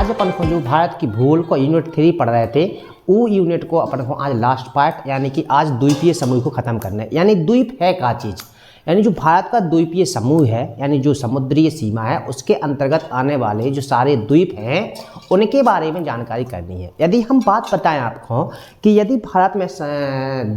आज अपन को जो भारत की भूगोल को यूनिट 3 पढ़ रहे थे, वो यूनिट को अपन को आज लास्ट पार्ट यानी कि आज द्वीपीय समूह को खत्म करना है। यानी द्वीप है क्या चीज़, यानी जो भारत का द्वीपीय समूह है यानी जो समुद्रीय सीमा है उसके अंतर्गत आने वाले जो सारे द्वीप हैं उनके बारे में जानकारी करनी है। यदि हम बात बताएं आपको कि यदि भारत में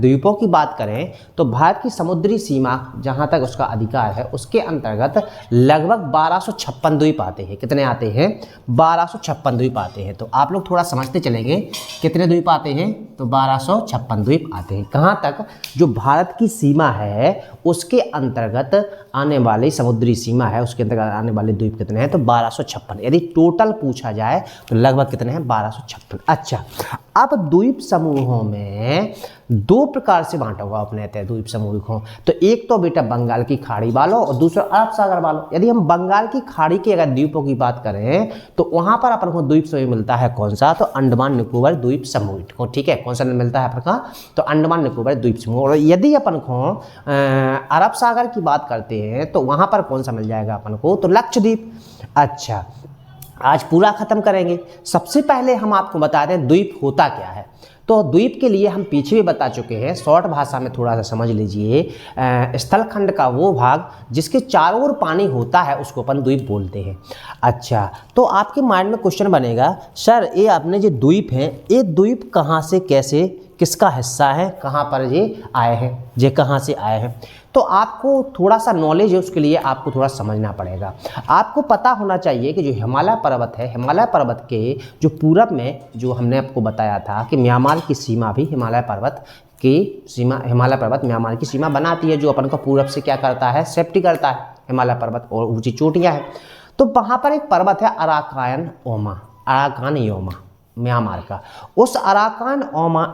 द्वीपों की बात करें तो भारत की समुद्री सीमा जहां तक उसका अधिकार है उसके अंतर्गत लगभग 1256 द्वीप आते हैं। कितने आते हैं? 1256 द्वीप आते हैं। तो आप लोग थोड़ा समझते चलेंगे कितने द्वीप आते हैं, तो 1256 द्वीप आते हैं। कहाँ तक? जो भारत की सीमा है उसके अंतर्गत आने वाली समुद्री सीमा है उसके अंतर्गत आने वाले द्वीप कितने हैं, तो 1256। यदि टोटल पूछा जाए तो लगभग कितने हैं? 1256। अच्छा, अब द्वीप समूहों में दो प्रकार से बांटा हुआ अपने द्वीप समूह को। तो एक तो बेटा बंगाल की खाड़ी वालों और दूसरा अरब सागर वालों। यदि हम बंगाल की खाड़ी के अगर द्वीपों की बात करें तो वहां पर अपन को द्वीप समूह मिलता है कौन सा, तो अंडमान निकोबार द्वीप समूह को। ठीक है, कौन सा मिलता है अपन का, तो अंडमान निकोबार द्वीप समूह। और यदि अपन को अरब सागर की बात करते हैं तो वहां पर कौन सा मिल जाएगा अपन को, तो लक्षद्वीप। अच्छा, आज पूरा खत्म करेंगे। सबसे पहले हम आपको बता दें द्वीप होता क्या है। तो द्वीप के लिए हम पीछे भी बता चुके हैं, शॉर्ट भाषा में थोड़ा सा समझ लीजिए। स्थलखंड का वो भाग जिसके चारों ओर पानी होता है उसको अपन द्वीप बोलते हैं। अच्छा, तो आपके माइंड में क्वेश्चन बनेगा, सर ये आपने जो द्वीप है ये द्वीप कहाँ से कैसे किसका हिस्सा है, कहाँ पर ये आए हैं, ये कहाँ से आए हैं। तो आपको थोड़ा सा नॉलेज है, उसके लिए आपको थोड़ा समझना पड़ेगा। आपको पता होना चाहिए कि जो हिमालय पर्वत है, हिमालय पर्वत के जो पूरब में जो हमने आपको बताया था कि म्यांमार की सीमा भी हिमालय पर्वत की सीमा, हिमालय पर्वत म्यांमार की सीमा बनाती है, जो अपन को पूरब से क्या करता है, सेफ्टी करता है हिमालय पर्वत और ऊंची चोटियाँ हैं। तो वहाँ पर एक पर्वत है अराकान ओमा, अराकान योमा म्यांमार का। उस अराकान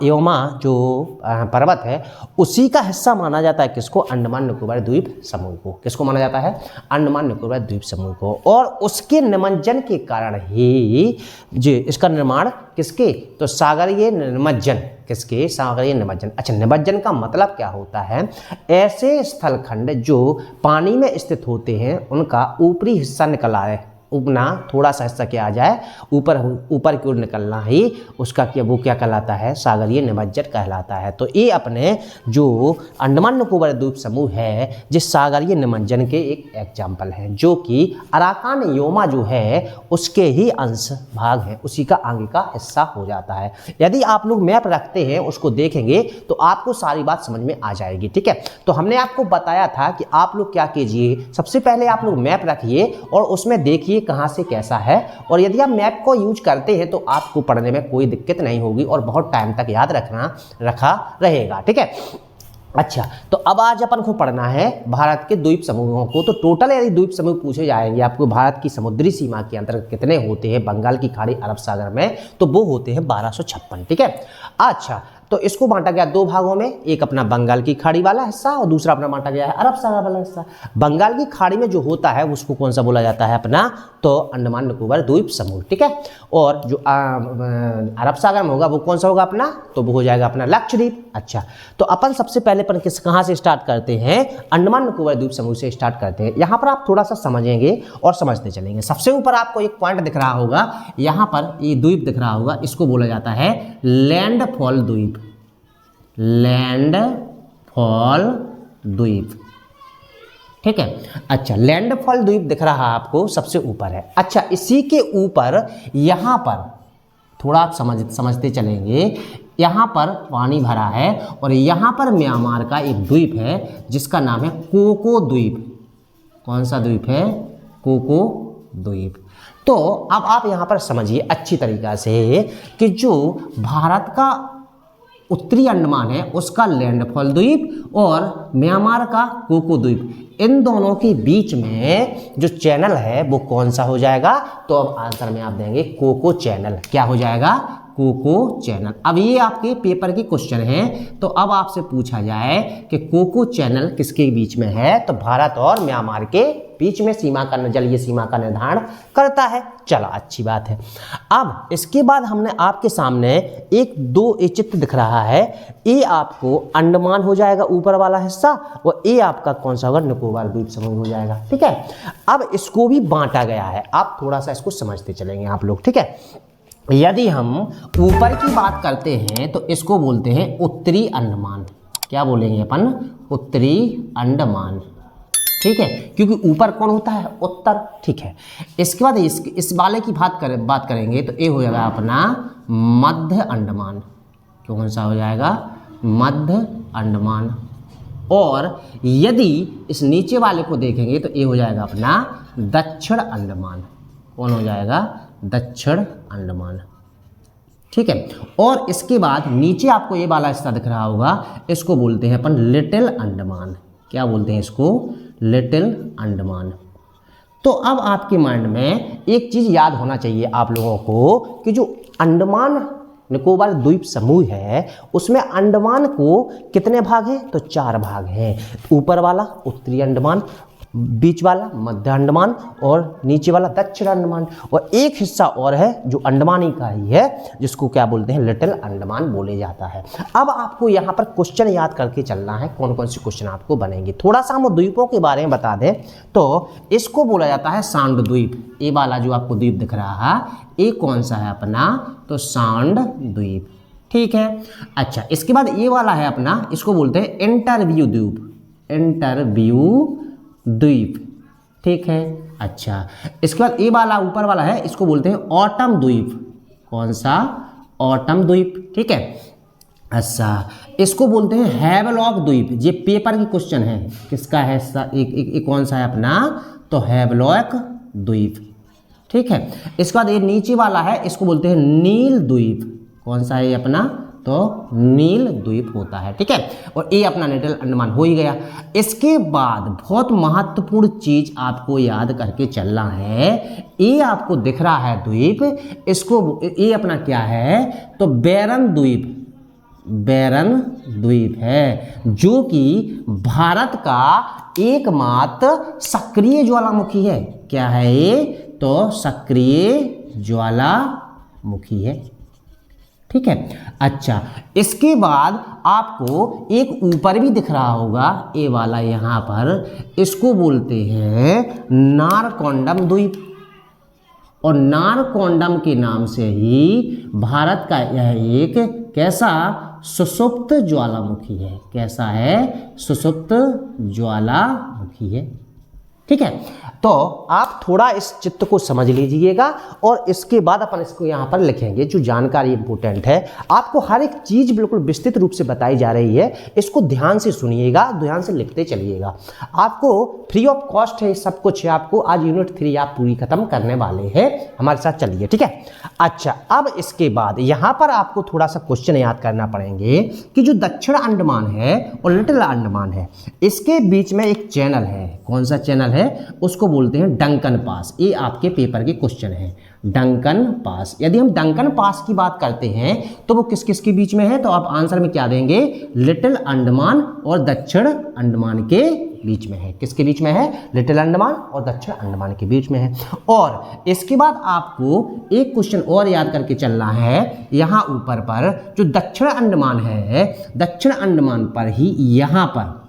योमा जो पर्वत है उसी का हिस्सा माना जाता है किसको, अंडमान निकोबार द्वीप समूह को। किसको माना जाता है? अंडमान निकोबार द्वीप समूह को। और उसके निमज्जन के कारण ही जो इसका निर्माण किसके, तो सागरीय निमज्जन। किसके? सागरीय निमज्जन। अच्छा, निमज्जन का मतलब क्या होता है? ऐसे स्थलखंड जो पानी में स्थित होते हैं उनका ऊपरी हिस्सा निकल आए, उगना थोड़ा सा हिस्सा क्या आ जाए ऊपर की ओर निकलना ही उसका क्या, वो क्या कहलाता है, सागरीय निमज्जन कहलाता है। तो ये अपने जो अंडमान निकोबार द्वीप समूह है जिस सागरीय निमज्जन के एक एग्जाम्पल है, जो कि अराकान योमा जो है उसके ही अंश भाग है, उसी का आगे का हिस्सा हो जाता है। यदि आप लोग मैप रखते हैं उसको देखेंगे तो आपको सारी बात समझ में आ जाएगी। ठीक है, तो हमने आपको बताया था कि आप लोग क्या कीजिए, सबसे पहले आप लोग मैप रखिए और उसमें देखिए कहां से कैसा है। और यदि आप मैप को यूज करते हैं तो आपको पढ़ने में कोई दिक्कत नहीं होगी और बहुत टाइम तक याद रखा रहेगा। ठीक है, अच्छा, तो अब आज अपन को पढ़ना है भारत के द्वीप समूहों को। तो टोटल यदि द्वीप समूह पूछे जाएंगे आपको भारत की समुद्री सीमा के अंतर्गत कितने होते हैं बंगाल की खाड़ी अरब सागर में, तो वो होते हैं 1256। ठीक है, अच्छा, तो इसको बांटा गया दो भागों में, एक अपना बंगाल की खाड़ी वाला हिस्सा और दूसरा अपना बांटा गया है अरब सागर वाला हिस्सा। बंगाल की खाड़ी में जो होता है उसको कौन सा बोला जाता है अपना, तो अंडमान निकोबार द्वीप समूह। ठीक है, और जो अरब सागर में होगा वो कौन सा होगा अपना, तो वो हो जाएगा अपना लक्षद्वीप। अच्छा, तो अपन सबसे पहले अपन कहाँ से स्टार्ट करते हैं, अंडमान निकोबार द्वीप समूह से स्टार्ट करते हैं। यहाँ पर आप थोड़ा सा समझेंगे और समझते चलेंगे। सबसे ऊपर आपको एक पॉइंट दिख रहा होगा, यहाँ पर ये द्वीप दिख रहा होगा, इसको बोला जाता है लैंडफॉल द्वीप, लैंडफॉल द्वीप। ठीक है, अच्छा, लैंडफॉल द्वीप दिख रहा है आपको, सबसे ऊपर है। अच्छा, इसी के ऊपर यहाँ पर थोड़ा आप समझते चलेंगे, यहाँ पर पानी भरा है और यहाँ पर म्यांमार का एक द्वीप है जिसका नाम है कोको द्वीप। कौन सा द्वीप है? कोको द्वीप। तो अब आप यहाँ पर समझिए अच्छी तरीक़ा से कि जो भारत का उत्तरी अंडमान है उसका लैंडफॉल द्वीप और म्यांमार का कोको द्वीप, इन दोनों के बीच में जो चैनल है वो कौन सा हो जाएगा, तो अब आंसर में आप देंगे कोको चैनल। क्या हो जाएगा? Coco Chanel. अब ये आपके पेपर के क्वेश्चन हैं, तो अब आपसे पूछा जाए कि कोको चैनल किसके बीच में है, तो भारत और म्यांमार के बीच में सीमा का जलीय सीमा का निर्धारण करता है। चलो अच्छी बात है। अब इसके बाद हमने आपके सामने एक चित्र दिख रहा है। ये आपको अंडमान हो जाएगा ऊपर वाला हिस्सा, और ये आपका कौन सा होगा, निकोबार द्वीप समूह हो जाएगा। ठीक है, अब इसको भी बांटा गया है, आप थोड़ा सा इसको समझते चलेंगे आप लोग। ठीक है, यदि हम ऊपर की बात करते हैं तो इसको बोलते हैं उत्तरी अंडमान। क्या बोलेंगे अपन, उत्तरी अंडमान। ठीक है, क्योंकि ऊपर कौन होता है, उत्तर। ठीक है, इसके बाद इस वाले की बात करेंगे तो ये हो जाएगा अपना मध्य अंडमान। कौन सा हो जाएगा, मध्य अंडमान। और यदि इस नीचे वाले को देखेंगे तो ये हो जाएगा अपना दक्षिण अंडमान। कौन हो जाएगा, दक्षिण अंडमान। ठीक है, और इसके बाद नीचे आपको ये वाला हिस्सा दिख रहा होगा, इसको बोलते हैं अपन लिटिल अंडमान। क्या बोलते हैं इसको, लिटिल अंडमान। तो अब आपके माइंड में एक चीज़ याद होना चाहिए आप लोगों को कि जो अंडमान निकोबार द्वीप समूह है उसमें अंडमान को कितने भाग हैं, तो 4 भाग हैं। ऊपर वाला उत्तरी अंडमान, बीच वाला मध्य अंडमान, और नीचे वाला दक्षिण अंडमान, और एक हिस्सा और है जो अंडमानी का ही है, जिसको क्या बोलते हैं, लिटिल अंडमान बोले जाता है। अब आपको यहाँ पर क्वेश्चन याद करके चलना है, कौन कौन से क्वेश्चन आपको बनेंगे। थोड़ा सा हम द्वीपों के बारे में बता दें तो इसको बोला जाता है सांड द्वीप। ये वाला जो आपको द्वीप दिख रहा है, ये कौन सा है अपना, तो सांड द्वीप। ठीक है, अच्छा, इसके बाद ये वाला है अपना, इसको बोलते हैं इंटरव्यू द्वीप, इंटरव्यू द्वीप। ठीक है, अच्छा, इसके बाद ये वाला ऊपर वाला है, इसको बोलते हैं ऑटम द्वीप। कौन सा, ऑटम द्वीप। ठीक है, अच्छा, इसको बोलते हैं हैवलॉक द्वीप। ये पेपर की क्वेश्चन है, किसका है, एक कौन सा है अपना, तो हैवलॉक द्वीप। ठीक है, इसके बाद ये नीचे वाला है, इसको बोलते हैं नील द्वीप। कौन सा है ये अपना, तो नील द्वीप होता है। ठीक है, और ये अपना लिटिल अंडमान हो ही गया। इसके बाद बहुत महत्वपूर्ण चीज आपको याद करके चलना है, ये आपको दिख रहा है द्वीप, इसको ये अपना क्या है, तो बैरन द्वीप, बैरन द्वीप है, जो कि भारत का एकमात्र सक्रिय ज्वालामुखी है। क्या है ये, तो सक्रिय ज्वालामुखी है। ठीक है, अच्छा, इसके बाद आपको एक ऊपर भी दिख रहा होगा, ये वाला यहाँ पर, इसको बोलते हैं नारकोंडम द्वीप। और नारकोंडम के नाम से ही भारत का यह एक कैसा, सुषुप्त ज्वालामुखी है। कैसा है, सुषुप्त ज्वालामुखी है। ठीक है, तो आप थोड़ा इस चित्र को समझ लीजिएगा, और इसके बाद अपन इसको यहाँ पर लिखेंगे। जो जानकारी इंपॉर्टेंट है, आपको हर एक चीज़ बिल्कुल विस्तृत रूप से बताई जा रही है, इसको ध्यान से सुनिएगा, ध्यान से लिखते चलिएगा। आपको फ्री ऑफ कॉस्ट है, सब कुछ है। आपको आज यूनिट 3 आप पूरी खत्म करने वाले हैं, हमारे साथ चलिए। ठीक है, अच्छा, अब इसके बाद यहाँ पर आपको थोड़ा सा क्वेश्चन याद करना पड़ेंगे कि जो दक्षिण अंडमान है और लिटिल अंडमान है, इसके बीच में एक चैनल है। कौन सा चैनल है, उसको बोलते हैं डंकन पास। ये आपके पेपर के क्वेश्चन है, डंकन पास। यदि हम डंकन पास की बात करते हैं तो वो किस किस के बीच में है, तो आप आंसर में क्या देंगे, लिटिल अंडमान और दक्षिण अंडमान के बीच में है। किसके बीच में है, लिटिल अंडमान और दक्षिण अंडमान के बीच में है। और इसके बाद आपको एक क्वेश्चन और याद करके चलना है, यहाँ ऊपर पर जो दक्षिण अंडमान है, दक्षिण अंडमान पर ही यहाँ पर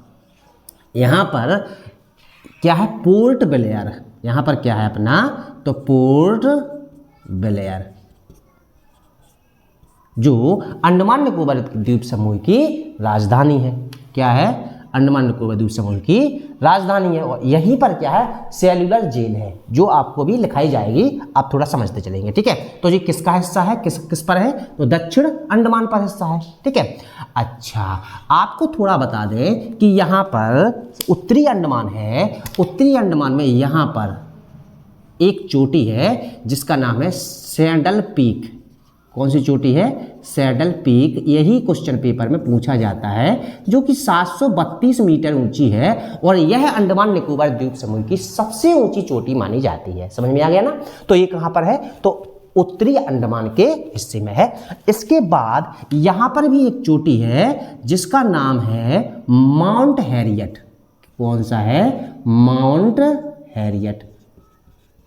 क्या है, पोर्ट ब्लेयर। यहाँ पर क्या है अपना, तो पोर्ट ब्लेयर, जो अंडमान निकोबार द्वीप समूह की राजधानी है। क्या है, अंडमान निकोबार द्वीप समूह की राजधानी है। और यहीं पर क्या है, सेल्युलर जेल है, जो आपको भी लिखाई जाएगी, आप थोड़ा समझते चलेंगे। ठीक है, तो ये किसका हिस्सा है, किस पर है, तो दक्षिण अंडमान पर हिस्सा है। ठीक है, अच्छा, आपको थोड़ा बता दें कि यहाँ पर उत्तरी अंडमान है, उत्तरी अंडमान में यहाँ पर एक चोटी है जिसका नाम है सैडल पीक। कौन सी चोटी है, सैडल पीक। यही क्वेश्चन पेपर में पूछा जाता है, जो कि 732 मीटर ऊंची है, और यह अंडमान निकोबार द्वीप समूह की सबसे ऊंची चोटी मानी जाती है। समझ में आ गया ना। तो ये कहाँ पर है, तो उत्तरी अंडमान के हिस्से में है। इसके बाद यहां पर भी एक चोटी है जिसका नाम है माउंट हैरियट। कौन सा है? Mount Harriet.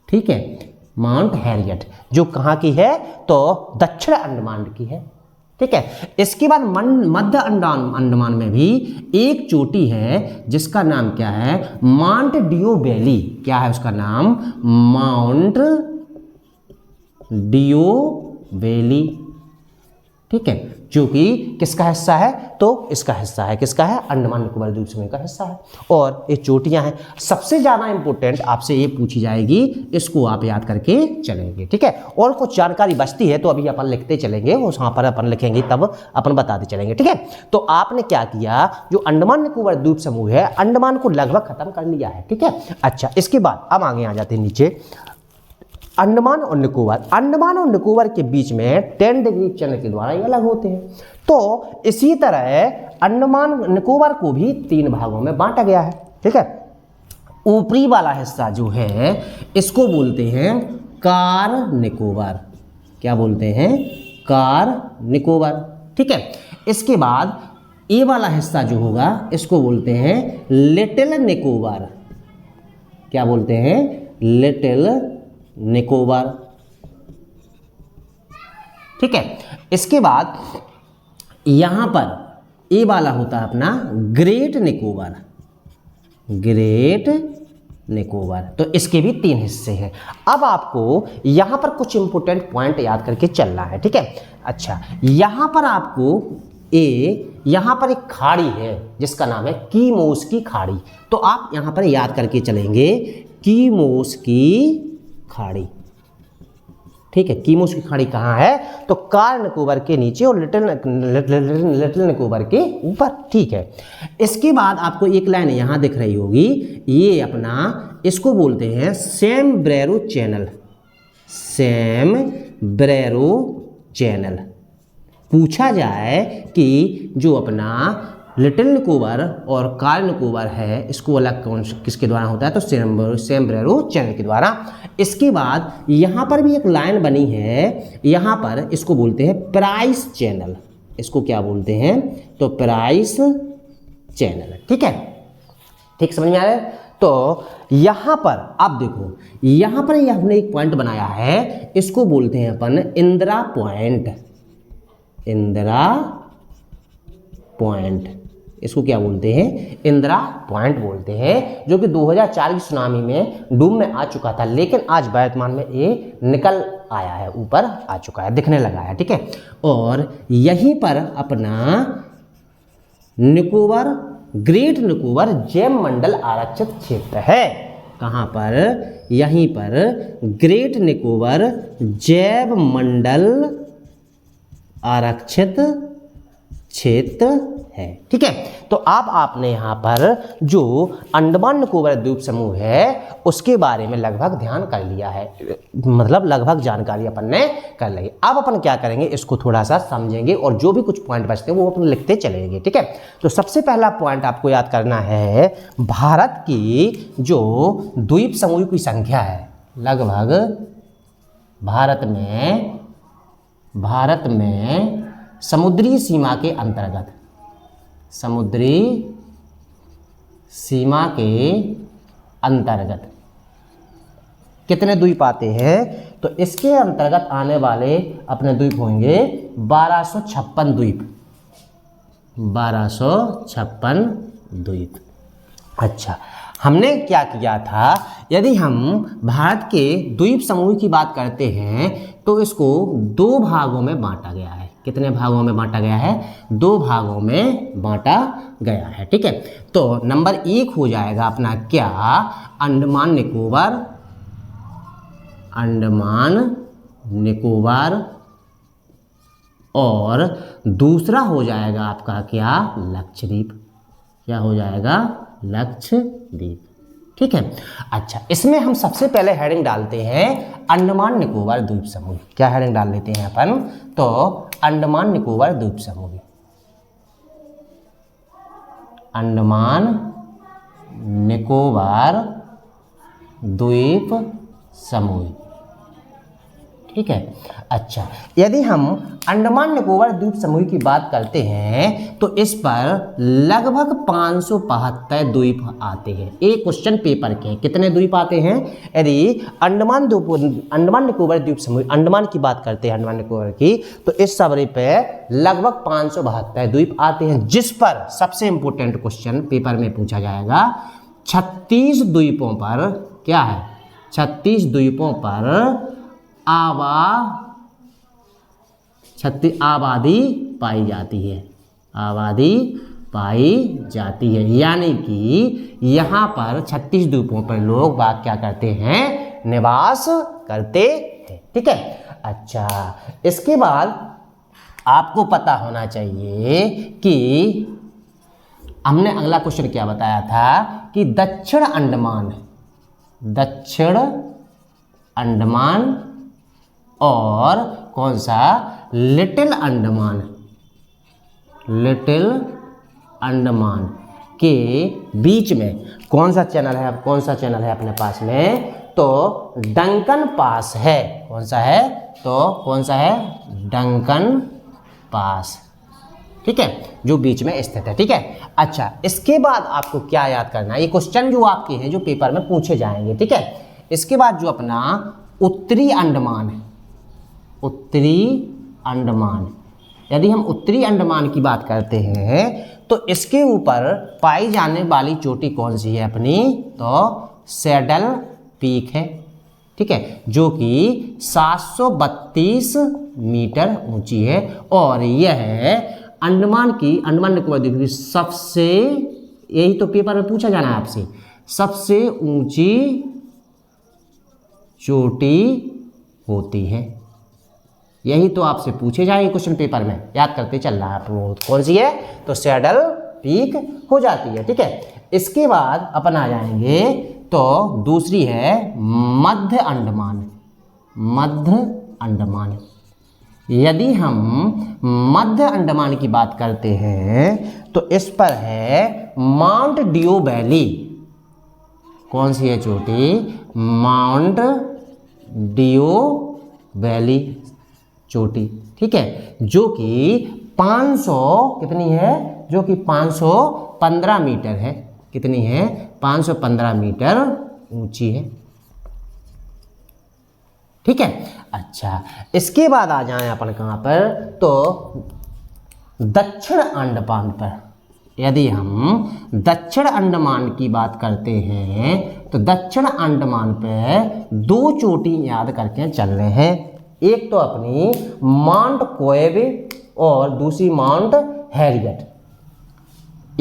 ठीक है, माउंट हैरियट जो कहाँ की है? तो दक्षिण अंडमान की है। ठीक है, इसके बाद मध्य अंडमान में भी एक चोटी है जिसका नाम क्या है? Mount Deo Valley. क्या है उसका नाम? Mount Deo Valley. ठीक है, जो कि किसका हिस्सा है? तो इसका हिस्सा है। किसका है? अंडमान निकोबार द्वीप समूह का हिस्सा है। और ये चोटियां हैं। सबसे ज़्यादा इंपॉर्टेंट आपसे ये पूछी जाएगी, इसको आप याद करके चलेंगे। ठीक है, और कुछ जानकारी बचती है तो अभी अपन लिखते चलेंगे, वहाँ पर अपन लिखेंगे तब अपन बताते चलेंगे। ठीक है, तो आपने क्या किया, जो अंडमान निकोबार द्वीप समूह है, अंडमान को लगभग खत्म कर लिया है। ठीक है, अच्छा, इसके बाद अब आगे आ जाते हैं नीचे। अंडमान और निकोबार के बीच में 10 डिग्री चंद्र के द्वारा ये अलग होते हैं। तो इसी तरह अंडमान निकोबार को भी 3 भागों में बांटा गया है। ठीक है, ऊपरी वाला हिस्सा जो है इसको बोलते हैं कार निकोबार। क्या बोलते हैं? कार निकोबार। ठीक है, इसके बाद ये वाला हिस्सा जो होगा इसको बोलते हैं लिटिल निकोबार। क्या बोलते हैं? लिटिल निकोबार। ठीक है, इसके बाद यहां पर ये वाला होता है अपना ग्रेट निकोबार। ग्रेट निकोबार। तो इसके भी 3 हिस्से हैं। अब आपको यहां पर कुछ इंपॉर्टेंट पॉइंट याद करके चलना है। ठीक है, अच्छा, यहां पर आपको यहां पर एक खाड़ी है जिसका नाम है कीमोस की खाड़ी। तो आप यहां पर याद करके चलेंगे कीमोस की खाड़ी। ठीक है, कीमोस की खाड़ी कहाँ है? तो कार निकोबार के नीचे और लिटिल निकोबार के ऊपर। ठीक है, इसके बाद आपको एक लाइन यहां दिख रही होगी, ये अपना इसको बोलते हैं सैम्ब्रेरो चैनल। सैम्ब्रेरो चैनल। पूछा जाए कि जो अपना लिटिल निकोबार और कार निकोबार है, इसको अलग किसके द्वारा होता है? तो सैम्ब्रेरो चैनल के द्वारा। इसके बाद यहाँ पर भी एक लाइन बनी है, यहाँ पर इसको बोलते हैं प्राइस चैनल। इसको क्या बोलते हैं? तो प्राइस चैनल। ठीक है, ठीक समझ में आ रहा है? तो यहाँ पर आप देखो, यहाँ पर हमने एक पॉइंट बनाया है, इसको बोलते हैं अपन इंदिरा पॉइंट। इंदिरा पॉइंट, इसको क्या बोलते हैं? इंदिरा पॉइंट बोलते हैं, जो कि 2004 की सुनामी में डूब में आ चुका था, लेकिन आज वर्तमान में ये निकल आया है, ऊपर आ चुका है, दिखने लगा है। ठीक है, और यहीं पर अपना निकोबार, ग्रेट निकोबार जैव मंडल आरक्षित क्षेत्र है। कहाँ पर? यहीं पर ग्रेट निकोबार जैव मंडल आरक्षित क्षेत्र है। ठीक है, तो अब आपने यहाँ पर जो अंडमान निकोबार द्वीप समूह है उसके बारे में लगभग ध्यान कर लिया है, मतलब लगभग जानकारी अपन ने कर ली। अब अपन क्या करेंगे, इसको थोड़ा सा समझेंगे और जो भी कुछ पॉइंट बचते हैं वो अपन लिखते चलेंगे। ठीक है, तो सबसे पहला पॉइंट आपको याद करना है, भारत की जो द्वीप समूह की संख्या है, लगभग भारत में समुद्री सीमा के अंतर्गत, समुद्री सीमा के अंतर्गत कितने द्वीप आते हैं? तो इसके अंतर्गत आने वाले अपने द्वीप होंगे 1256 द्वीप। 1256 द्वीप। अच्छा, हमने क्या किया था, यदि हम भारत के द्वीप समूह की बात करते हैं तो इसको 2 भागों में बांटा गया है। कितने भागों में बांटा गया है? 2 भागों में बांटा गया है। ठीक है, तो नंबर 1 हो जाएगा अपना क्या? अंडमान निकोबार, अंडमान निकोबार, और दूसरा हो जाएगा आपका क्या? लक्षद्वीप। क्या हो जाएगा? लक्षद्वीप। ठीक है, अच्छा, इसमें हम सबसे पहले हेडिंग डालते हैं अंडमान निकोबार द्वीप समूह। क्या हेडिंग डाल लेते हैं अपन? तो अंडमान निकोबार द्वीप समूह। अंडमान निकोबार द्वीप समूह। ठीक है। अच्छा, यदि हम अंडमान निकोबार द्वीप समूह की बात करते हैं तो इस पर लगभग 572 द्वीप आते हैं। एक क्वेश्चन पेपर के कितने द्वीप आते हैं? यदि अंडमान निकोबार द्वीप समूह, अंडमान की बात करते हैं, अंडमान निकोबार की, तो इस सबरे पे लगभग 572 द्वीप आते हैं, जिस पर सबसे इंपॉर्टेंट क्वेश्चन पेपर में पूछा जाएगा 36 द्वीपों पर क्या है? 36 द्वीपों पर आबादी पाई जाती है, आबादी पाई जाती है, यानी कि यहाँ पर 36 द्वीपों पर लोग बात क्या करते हैं? निवास करते हैं, ठीक है। अच्छा, इसके बाद आपको पता होना चाहिए कि हमने अगला क्वेश्चन क्या बताया था कि दक्षिण अंडमान और कौन सा? लिटिल अंडमान के बीच में कौन सा चैनल है? अब कौन सा चैनल है अपने पास में? तो डंकन पास है। कौन सा है? तो कौन सा है? डंकन पास, ठीक है, जो बीच में स्थित है, ठीक है। अच्छा, इसके बाद आपको क्या याद करना है? ये क्वेश्चन जो आपके हैं जो पेपर में पूछे जाएंगे, ठीक है। इसके बाद जो अपना उत्तरी अंडमान है, उत्तरी अंडमान, यदि हम उत्तरी अंडमान की बात करते हैं तो इसके ऊपर पाई जाने वाली चोटी कौन सी है अपनी? तो सैडल पीक है, ठीक है, जो कि 732 मीटर ऊंची है और यह अंडमान निकोबार द्वीप की सबसे, यही तो पेपर में पूछा जाना है आपसे, सबसे ऊंची चोटी होती है। यही तो आपसे पूछे जाएंगे क्वेश्चन पेपर में, याद करते चल रहा है आप लोग। कौन सी है? तो सैडल पीक हो जाती है, ठीक है। इसके बाद अपन आ जाएंगे तो दूसरी है मध्य अंडमान। यदि हम मध्य अंडमान की बात करते हैं तो इस पर है माउंट डियो वैली। कौन सी है चोटी? माउंट डियो वैली चोटी, ठीक है, जो कि 500 कितनी है? जो कि 515 मीटर है। कितनी है? 515 मीटर ऊंची है, ठीक है। अच्छा, इसके बाद आ जाएं अपन कहाँ पर? तो दक्षिण अंडमान पर। यदि हम दक्षिण अंडमान की बात करते हैं तो दक्षिण अंडमान पे दो चोटी याद करके चल रहे हैं। एक तो अपनी माउंट कोएबे और दूसरी माउंट हैरियट।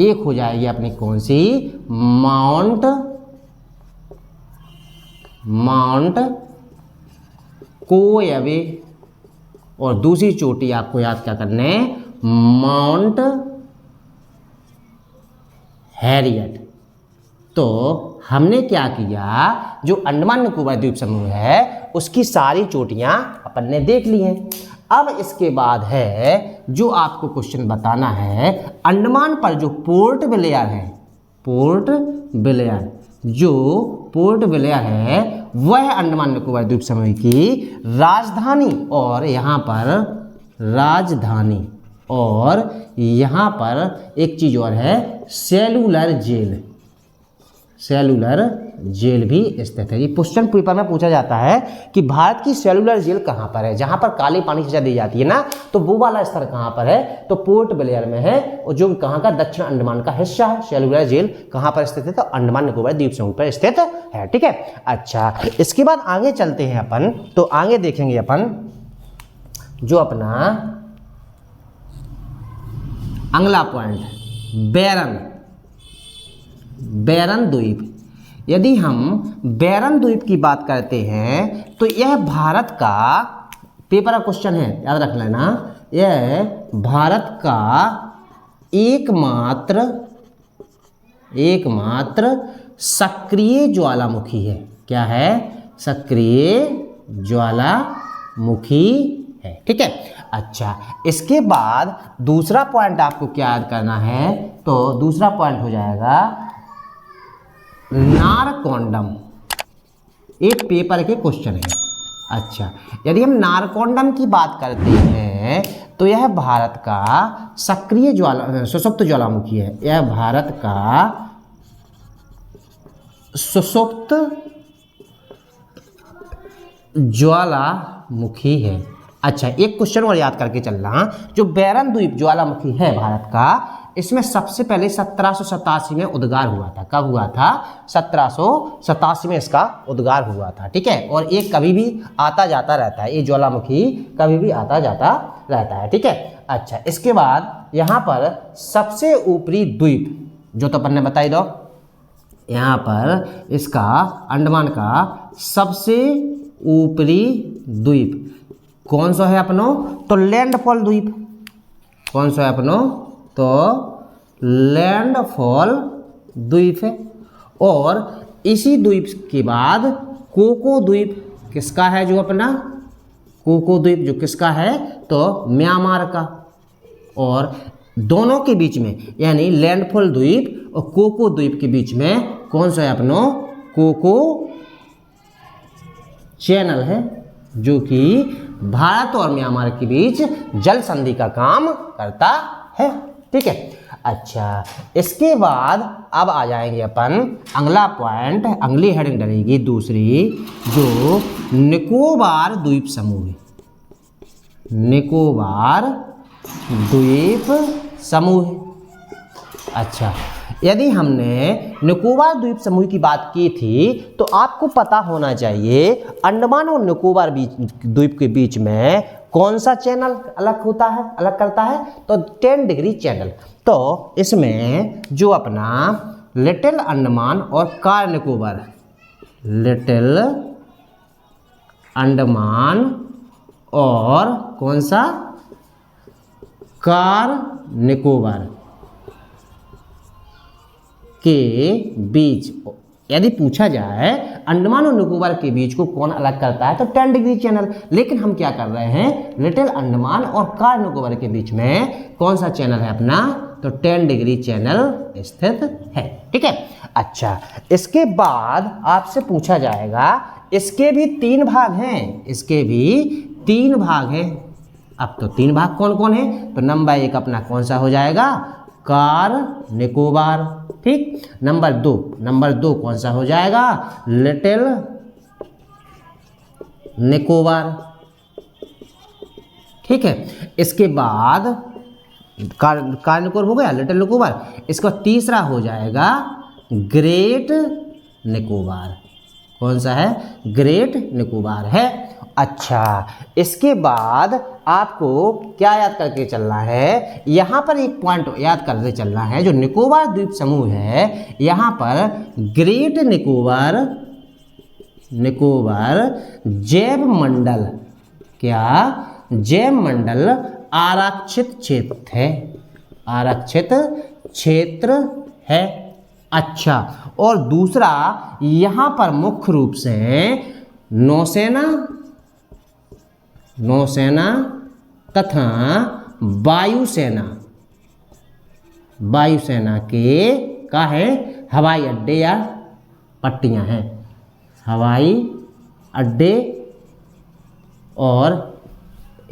एक हो जाएगी अपनी कौन सी? माउंट कोएबे और दूसरी चोटी आपको याद क्या करना है? Mount Harriet. तो हमने क्या किया, जो अंडमान निकोबार द्वीप समूह है उसकी सारी चोटियां अपन ने देख ली हैं। अब इसके बाद है जो आपको क्वेश्चन बताना है, अंडमान पर जो पोर्ट ब्लेयर है, पोर्ट ब्लेयर है वह अंडमान निकोबार द्वीप समूह की राजधानी, और यहाँ पर एक चीज़ और है, सेलुलर जेल भी स्थित है। ये क्वेश्चन पेपर में पूछा जाता है कि भारत की सेलुलर जेल कहाँ पर है? जहाँ पर काले पानी की सजा दी जाती है ना, तो वो वाला स्तर कहाँ पर है? तो पोर्ट ब्लेयर में है, और जो कहाँ का? दक्षिण अंडमान का हिस्सा है। सेलुलर जेल कहाँ पर स्थित है? तो अंडमान निकोबार द्वीप समूह पर स्थित है, ठीक है। अच्छा, इसके बाद आगे चलते हैं अपन, तो आगे देखेंगे अपन जो अपना अगला पॉइंट, बैरन द्वीप। यदि हम बैरन द्वीप की बात करते हैं तो यह भारत का, पेपर का क्वेश्चन है याद रख लेना, यह भारत का एकमात्र सक्रिय ज्वालामुखी है। क्या है? सक्रिय ज्वालामुखी है, ठीक है। अच्छा, इसके बाद दूसरा पॉइंट आपको क्या याद करना है? तो दूसरा पॉइंट हो जाएगा नारकोंडम। एक पेपर के क्वेश्चन है, अच्छा, यदि हम नारकोंडम की बात करते हैं तो यह भारत का सक्रिय सुषुप्त ज्वालामुखी है। यह भारत का सुषुप्त ज्वालामुखी है। अच्छा, एक क्वेश्चन और याद करके चलना, जो बैरन द्वीप ज्वालामुखी है भारत का, इसमें सबसे पहले 1787 में उद्गार हुआ था। कब हुआ था? 1787 में इसका उद्गार हुआ था। ठीक है, और ये कभी भी आता जाता रहता है, ये ज्वालामुखी कभी भी आता जाता रहता है। ठीक है, अच्छा, इसके बाद यहाँ पर सबसे ऊपरी द्वीप जो तो अपन ने बताई दो, यहाँ पर इसका अंडमान का सबसे ऊपरी द्वीप कौन सा है अपनो? तो लैंडफॉल द्वीप। कौन सा है अपनो? तो लैंडफॉल द्वीप है। और इसी द्वीप के बाद कोको द्वीप किसका है? जो अपना कोको द्वीप जो किसका है? तो म्यांमार का। और दोनों के बीच में यानी लैंडफॉल द्वीप और कोको द्वीप के बीच में कौन सा है अपनो? कोको चैनल है, जो कि भारत और म्यांमार के बीच जल संधि का काम करता है। ठीक है, अच्छा, इसके बाद अब आ जाएंगे अपन अगला पॉइंट, अगली हेडिंग डलेगी दूसरी, जो निकोबार द्वीप समूह है। निकोबार द्वीप समूह है। अच्छा, यदि हमने निकोबार द्वीप समूह की बात की थी तो आपको पता होना चाहिए अंडमान और निकोबार द्वीप के बीच में कौन सा चैनल अलग होता है, अलग करता है? तो 10 डिग्री चैनल। तो इसमें जो अपना लिटिल अंडमान और कार निकोबार, लिटिल अंडमान और कौन सा? कार निकोबार के बीच यदि पूछा जाए अंडमान और निकोबार के बीच को कौन अलग करता है, तो 10 डिग्री चैनल। लेकिन हम क्या कर रहे हैं, लिटिल अंडमान और कार निकोबार के बीच में कौन सा चैनल है अपना? तो 10 डिग्री चैनल स्थित है। ठीक है, अच्छा, इसके बाद आपसे पूछा जाएगा, इसके भी 3 भाग हैं, इसके भी 3 भाग हैं। अब तो 3 भाग कौन कौन है? तो नंबर 1 अपना कौन सा हो जाएगा? कार निकोबार। ठीक, नंबर 2 कौन सा हो जाएगा? लिटिल निकोबार। ठीक है, इसके बाद कार निकोबार हो गया, लिटिल निकोबार। इसका तीसरा हो जाएगा ग्रेट निकोबार। कौन सा है? ग्रेट निकोबार है। अच्छा, इसके बाद आपको क्या याद करके चलना है? यहाँ पर एक पॉइंट याद करके चलना है, जो निकोबार द्वीप समूह है, यहाँ पर ग्रेट निकोबार जैव मंडल, क्या जैव मंडल आरक्षित क्षेत्र है, आरक्षित क्षेत्र है। अच्छा, और दूसरा यहाँ पर मुख्य रूप से नौसेना तथा वायुसेना के का है हवाई अड्डे या पट्टियां हैं, हवाई अड्डे। और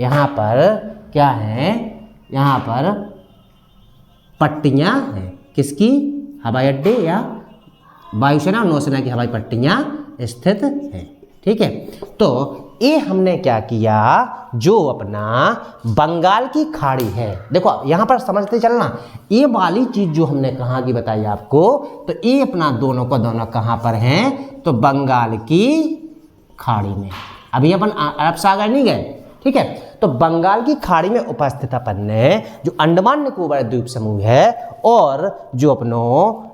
यहाँ पर क्या है? यहाँ पर पट्टियां हैं, किसकी? हवाई अड्डे या वायुसेना और नौसेना की हवाई पट्टियां स्थित हैं। ठीक है, तो ये हमने क्या किया, जो अपना बंगाल की खाड़ी है, देखो यहाँ पर समझते चलना, ये वाली चीज जो हमने कहाँ की बताई आपको, तो ये अपना दोनों कहाँ पर हैं? तो बंगाल की खाड़ी में। अभी अपन अरब सागर नहीं गए। ठीक है, तो बंगाल की खाड़ी में उपस्थित अपन ने जो अंडमान निकोबार द्वीप समूह है और जो अपनो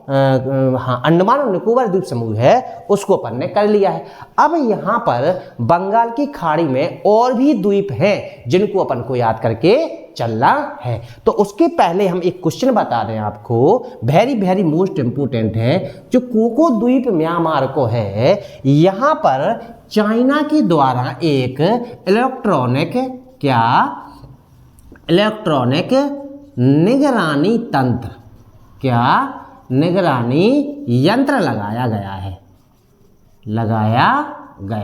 अंडमान और निकोबार द्वीप समूह है उसको अपन ने कर लिया है। अब यहाँ पर बंगाल की खाड़ी में और भी द्वीप हैं जिनको अपन को याद करके चलना है। तो उसके पहले हम एक क्वेश्चन बता दें आपको, वेरी वेरी मोस्ट इंपोर्टेंट है, जो कोको द्वीप म्यांमार को है, यहाँ पर चाइना के द्वारा एक इलेक्ट्रॉनिक निगरानी तंत्र, निगरानी यंत्र लगाया गया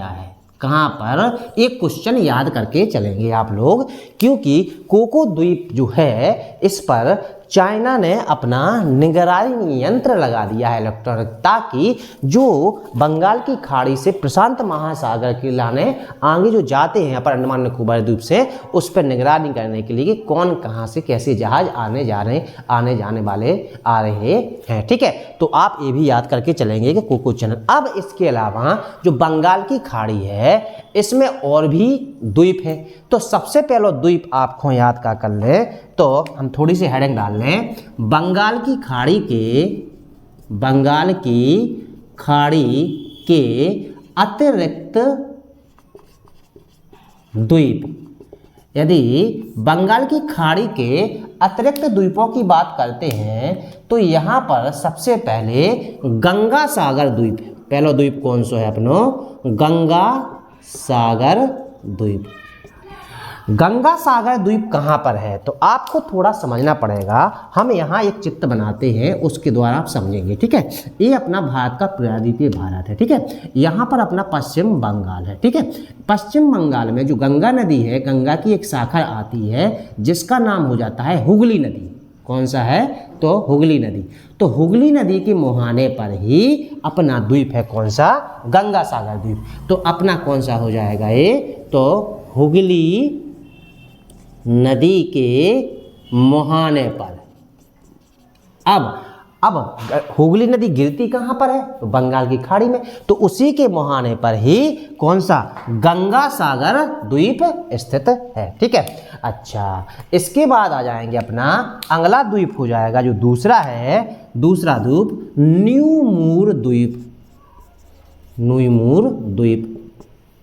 है। कहाँ पर, एक क्वेश्चन याद करके चलेंगे आप लोग, क्योंकि कोको द्वीप जो है इस पर चाइना ने अपना निगरानी यंत्र लगा दिया है इलेक्ट्रॉनिक, ताकि जो बंगाल की खाड़ी से प्रशांत महासागर के लाने आगे जो जाते हैं पर अंडमान निकोबार द्वीप से, उस पर निगरानी करने के लिए कि कौन कहाँ से कैसे जहाज आने जाने वाले आ रहे हैं। ठीक है, तो आप ये भी याद करके चलेंगे कि कोको चैनल। अब इसके अलावा जो बंगाल की खाड़ी है इसमें और भी द्वीप है, तो सबसे पहला द्वीप आपको याद कर ले, तो हम थोड़ी सी हेडिंग डाल लें, बंगाल की खाड़ी के अतिरिक्त द्वीप। यदि बंगाल की खाड़ी के अतिरिक्त द्वीपों की बात करते हैं तो यहाँ पर सबसे पहले गंगा सागर द्वीप, पहला द्वीप कौन सा है अपनो, गंगा सागर द्वीप। गंगा सागर द्वीप कहाँ पर है, तो आपको थोड़ा समझना पड़ेगा। हम यहाँ एक चित्र बनाते हैं, उसके द्वारा आप समझेंगे। ठीक है, ये अपना भारत का प्रायद्वीपीय भारत है। ठीक है, यहाँ पर अपना पश्चिम बंगाल है। ठीक है, पश्चिम बंगाल में जो गंगा नदी है, गंगा की एक शाखा आती है जिसका नाम हो जाता है हुगली नदी। कौन सा है, तो हुगली नदी। तो हुगली नदी के मुहाने पर ही अपना द्वीप है, कौन सा, गंगा सागर द्वीप। तो अपना कौन सा हो जाएगा ये, तो हुगली नदी के मुहाने पर। अब हुगली नदी गिरती कहाँ पर है, तो बंगाल की खाड़ी में, तो उसी के मुहाने पर ही कौन सा, गंगा सागर द्वीप स्थित है। ठीक है, अच्छा, इसके बाद आ जाएंगे अपना अगला द्वीप हो जाएगा जो दूसरा है, दूसरा द्वीप न्यू मूर द्वीप।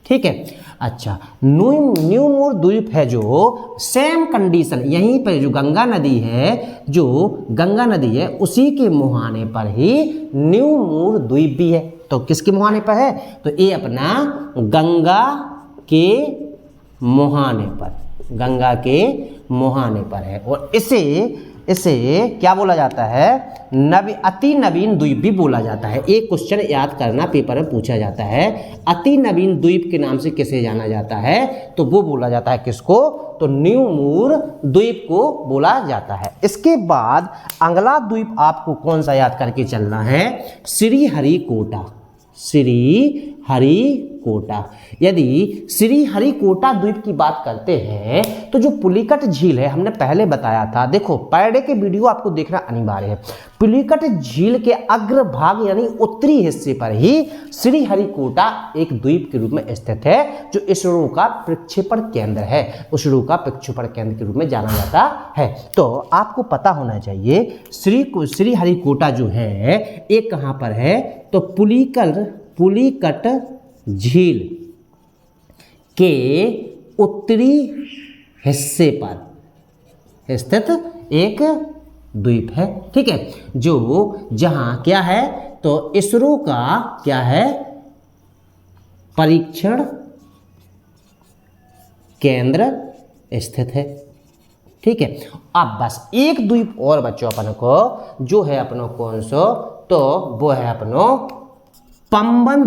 ठीक है, अच्छा, न्यू मूर द्वीप है जो सेम कंडीशन, यहीं पर जो गंगा नदी है उसी के मुहाने पर ही न्यू मूर द्वीप भी है। तो किसके मुहाने पर है, तो ये अपना गंगा के मुहाने पर है। और इसे क्या बोला जाता है, अति नवीन द्वीप भी बोला जाता है। एक क्वेश्चन याद करना, पेपर में पूछा जाता है, अति नवीन द्वीप के नाम से किसे जाना जाता है, तो वो बोला जाता है किसको, तो न्यू मूर द्वीप को बोला जाता है। इसके बाद अगला द्वीप आपको कौन सा याद करके चलना है, श्रीहरिकोटा। यदि श्रीहरिकोटा द्वीप की बात करते हैं तो जो पुलिकट झील है, हमने पहले बताया था, देखो पर डे के वीडियो आपको देखना अनिवार्य है। पुलिकट झील के अग्रभाग यानी उत्तरी हिस्से पर ही श्रीहरिकोटा एक द्वीप के रूप में स्थित है, जो इसरो का प्रक्षेपण केंद्र है, के रूप में जाना जाता है। तो आपको पता होना चाहिए श्रीहरिकोटा जो है एक कहाँ पर है, तो पुलिकट झील के उत्तरी हिस्से पर स्थित एक द्वीप है। ठीक है, जहां क्या है, तो इसरो का क्या है, परीक्षण केंद्र स्थित है। ठीक है, अब बस एक द्वीप और बच्चों अपन को, जो है अपनो कौन सा, तो वो है अपनो पंबन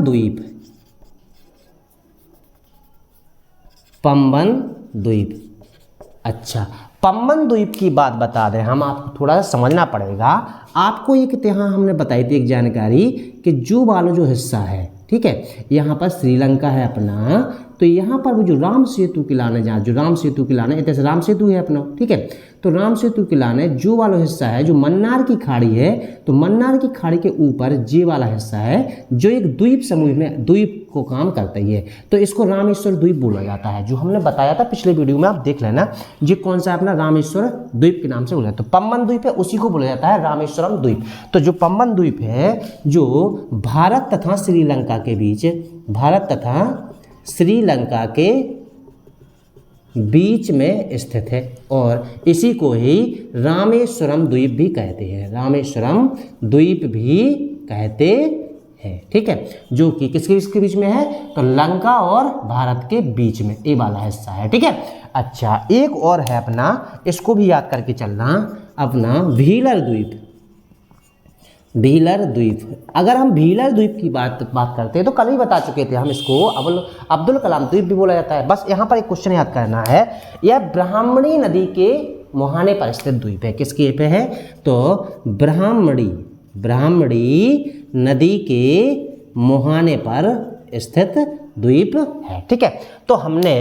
द्वीप। अच्छा, पंबन द्वीप की बात बता दें हम, आपको थोड़ा सा समझना पड़ेगा। आपको एक यहाँ हमने बताई थी एक जानकारी कि जो वाला जो हिस्सा है, ठीक है, यहाँ पर श्रीलंका है अपना, तो यहाँ पर वो जो राम सेतु किलाने राम सेतु है अपना। ठीक है, तो राम सेतु किलाने जो वाला हिस्सा है, जो मन्नार की खाड़ी है, तो मन्नार की खाड़ी के ऊपर जे वाला हिस्सा है जो एक द्वीप समूह में द्वीप को काम करता ही है, तो इसको रामेश्वर द्वीप बोला जाता है। जो हमने बताया था पिछले वीडियो में, आप देख लेना, ये कौन सा अपना रामेश्वर द्वीप के नाम से बोला जाता है। तो पंबन द्वीप है, उसी को बोला जाता है रामेश्वरम द्वीप। तो जो पंबन द्वीप है जो भारत तथा श्रीलंका के बीच में स्थित है, और इसी को ही रामेश्वरम द्वीप भी कहते हैं। ठीक है, जो कि किसके बीच में है, तो लंका और भारत के बीच में ये वाला हिस्सा है। ठीक है, अच्छा, एक और है अपना, इसको भी याद करके चलना, अपना व्हीलर व्हीलर द्वीप। अगर हम व्हीलर द्वीप की बात करते हैं तो कल ही बता चुके थे हम इसको अब्दुल कलाम द्वीप भी बोला जाता है। बस यहाँ पर एक क्वेश्चन याद करना है, यह ब्राह्मणी नदी के मुहाने पर स्थित द्वीप है। किसके पे है? तो ब्राह्मणी नदी के मुहाने पर स्थित द्वीप है। ठीक है, तो हमने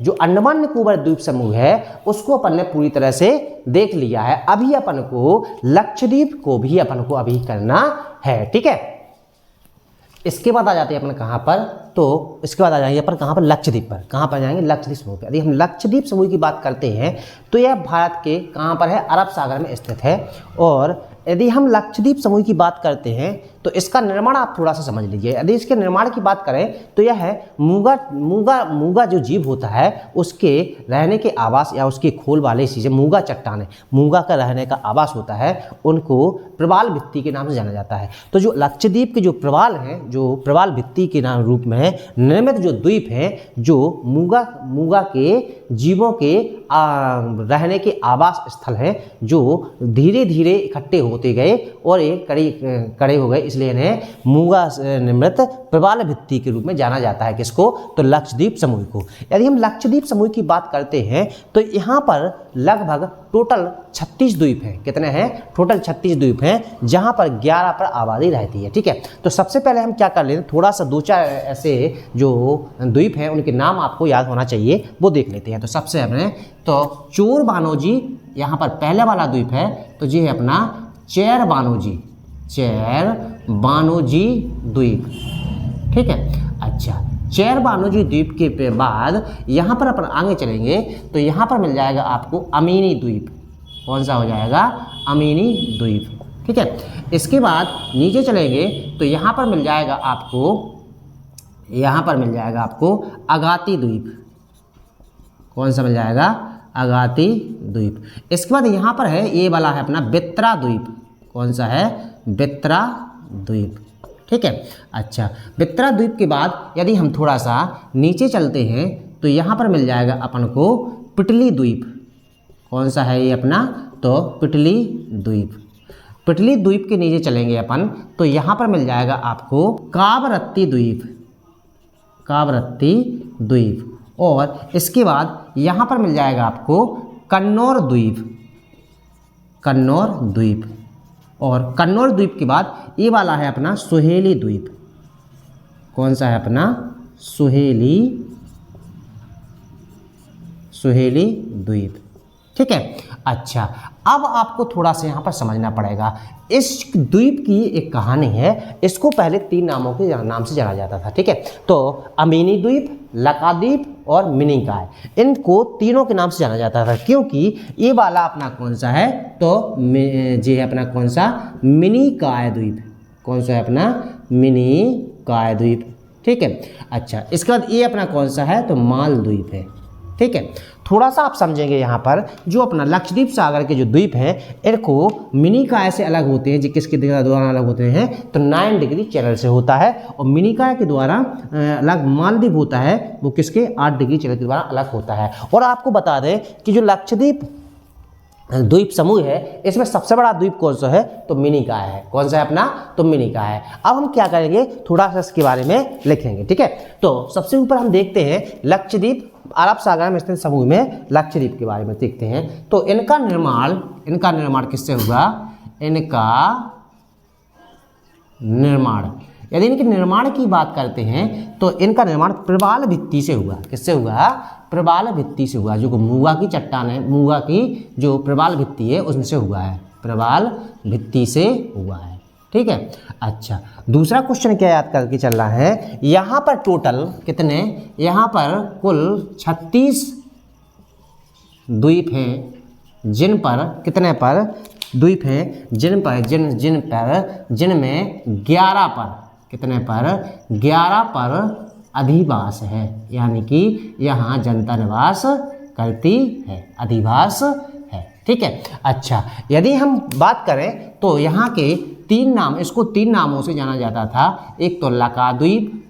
जो अंडमान निकोबार द्वीप समूह है उसको अपन ने पूरी तरह से देख लिया है। अभी अपन को लक्षद्वीप को भी अपन को अभी करना है। ठीक है, इसके बाद आ जाते हैं अपन कहाँ पर? तो इसके बाद आ जाएंगे अपन कहाँ पर? लक्षद्वीप पर। कहाँ पर जाएंगे? लक्षद्वीप समूह पर। यदि हम लक्षद्वीप समूह की बात करते हैं तो यह भारत के कहाँ पर है? अरब सागर में स्थित है। और यदि हम लक्षद्वीप समूह की बात करते हैं तो इसका निर्माण आप थोड़ा सा समझ लीजिए। यदि इसके निर्माण की बात करें तो यह है मूंगा जो जीव होता है उसके रहने के आवास या उसके खोल वाले चीज़ें, मूंगा चट्टानें, मूंगा का रहने का आवास होता है, उनको प्रवाल भित्ति के नाम से जाना जाता है। तो जो लक्षद्वीप के जो प्रवाल हैं, जो प्रवाल भित्ति के नाम रूप में निर्मित जो द्वीप हैं, जो मूंगा के जीवों के रहने के आवास स्थल हैं, जो धीरे धीरे इकट्ठे होते गए और एक कड़े हो गए, इसलिए इन्हें मूंगा निर्मित प्रवाल भित्ति के रूप में जाना जाता है। किसको? तो लक्षद्वीप समूह को। यदि हम लक्षद्वीप समूह की बात करते हैं तो यहाँ पर लगभग टोटल 36 द्वीप हैं। कितने हैं? टोटल 36 द्वीप हैं, जहाँ पर 11 पर आबादी रहती है। ठीक है, तो सबसे पहले हम क्या कर लेते हैं, थोड़ा सा 2-4 ऐसे जो द्वीप हैं उनके नाम आपको याद होना चाहिए, वो देख लेते हैं। तो सबसे अपने तो चोर बानोजी यहाँ पर पहले वाला द्वीप है, तो ये है अपना चेर बानोजी द्वीप। ठीक है, अच्छा, चेर बानोजी द्वीप के बाद यहाँ पर अपन आगे चलेंगे तो यहाँ पर मिल जाएगा आपको अमीनी द्वीप। कौन सा हो जाएगा? अमीनी द्वीप। ठीक है, इसके बाद नीचे चलेंगे तो यहाँ पर मिल जाएगा आपको अगाती द्वीप। कौन सा मिल जाएगा? अगाती द्वीप। इसके बाद यहाँ पर है, ये वाला है अपना बित्रा द्वीप। कौन सा है? बित्रा द्वीप। ठीक है, अच्छा, बित्रा द्वीप के बाद यदि हम थोड़ा सा नीचे चलते हैं तो यहाँ पर मिल जाएगा अपन को पिटली द्वीप। कौन सा है ये अपना? तो पिटली द्वीप। पिटली द्वीप के नीचे चलेंगे अपन तो यहाँ पर मिल जाएगा आपको कावरत्ती द्वीप। और इसके बाद यहाँ पर मिल जाएगा आपको कन्नौर द्वीप। और कन्नौर द्वीप के बाद ये वाला है अपना सुहेली द्वीप। कौन सा है अपना? सुहेली द्वीप। ठीक है, अच्छा, अब आपको थोड़ा सा यहाँ पर समझना पड़ेगा। इस द्वीप की एक कहानी है, इसको पहले 3 नामों के नाम से जाना जाता था। ठीक है, तो अमीनी द्वीप, लकाद्वीप और मिनिकॉय, इनको तीनों के नाम से जाना जाता था, क्योंकि ये वाला अपना कौन सा है? तो ये है अपना कौन सा? मिनिकॉय द्वीप। कौन सा है अपना? मिनिकॉय द्वीप। ठीक है, अच्छा, इसके बाद ये अपना कौन सा है? तो मालद्वीप है। ठीक है, थोड़ा सा आप समझेंगे यहाँ पर जो अपना लक्षद्वीप सागर के जो द्वीप हैं इनको मिनिकॉय से अलग होते हैं। जो किसके द्वारा अलग होते हैं? तो 9 डिग्री चैनल से होता है। और मिनिकॉय के द्वारा अलग मालदीव होता है, वो किसके? 8 डिग्री चैनल के द्वारा अलग होता है। और आपको बता दें कि जो लक्षद्वीप द्वीप समूह है इसमें सबसे बड़ा द्वीप कौन सा है? तो मिनिकॉय है। कौन सा है अपना? तो मिनिकॉय है। अब हम क्या करेंगे, थोड़ा सा इसके बारे में लिखेंगे। ठीक है, तो सबसे ऊपर हम देखते हैं लक्षद्वीप अरब सागर में स्थित समूह में लक्षद्वीप के बारे में देखते हैं। तो इनका निर्माण किससे हुआ? यदि इनके निर्माण की बात करते हैं तो इनका निर्माण प्रवाल भित्ति से हुआ। किससे हुआ? प्रवाल भित्ति से हुआ। जो मूंगा की चट्टान है, मूंगा की जो प्रवाल भित्ति है उसमें से हुआ है, प्रवाल भित्ति से हुआ है। ठीक है, अच्छा, दूसरा क्वेश्चन क्या याद करके चल रहा है, यहाँ पर टोटल कितने? यहाँ पर कुल 36 द्वीप हैं, जिन पर कितने पर द्वीप हैं? जिनमें 11 पर कितने पर? 11 पर अधिवास है, यानी कि यहाँ जनता निवास करती है, अधिवास है। ठीक है, अच्छा, यदि हम बात करें तो यहाँ के 3 नाम, इसको 3 नामों से जाना जाता था। एक तो लकाद्वीप,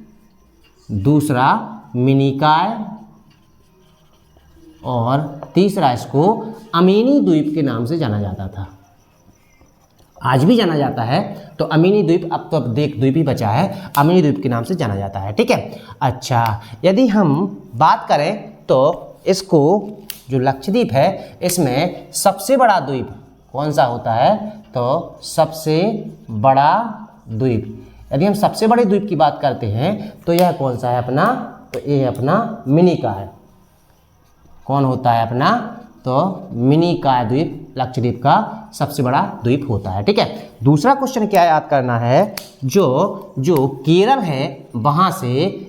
दूसरा मिनिकॉय और तीसरा इसको अमीनी द्वीप के नाम से जाना जाता था। आज भी जाना जाता है। तो अमीनी द्वीप, अब तो देख द्वीप ही बचा है, अमीनी द्वीप के नाम से जाना जाता है। ठीक है। अच्छा, यदि हम बात करें तो इसको जो लक्षद्वीप है इसमें सबसे बड़ा द्वीप कौन सा होता है, तो सबसे बड़ा द्वीप, यदि हम सबसे बड़े द्वीप की बात करते हैं तो यह कौन सा है अपना, तो ये अपना मिनिकॉय है। कौन होता है अपना, तो मिनिकॉय द्वीप लक्षद्वीप का सबसे बड़ा द्वीप होता है। ठीक है। दूसरा क्वेश्चन क्या याद करना है, जो केरल है वहाँ से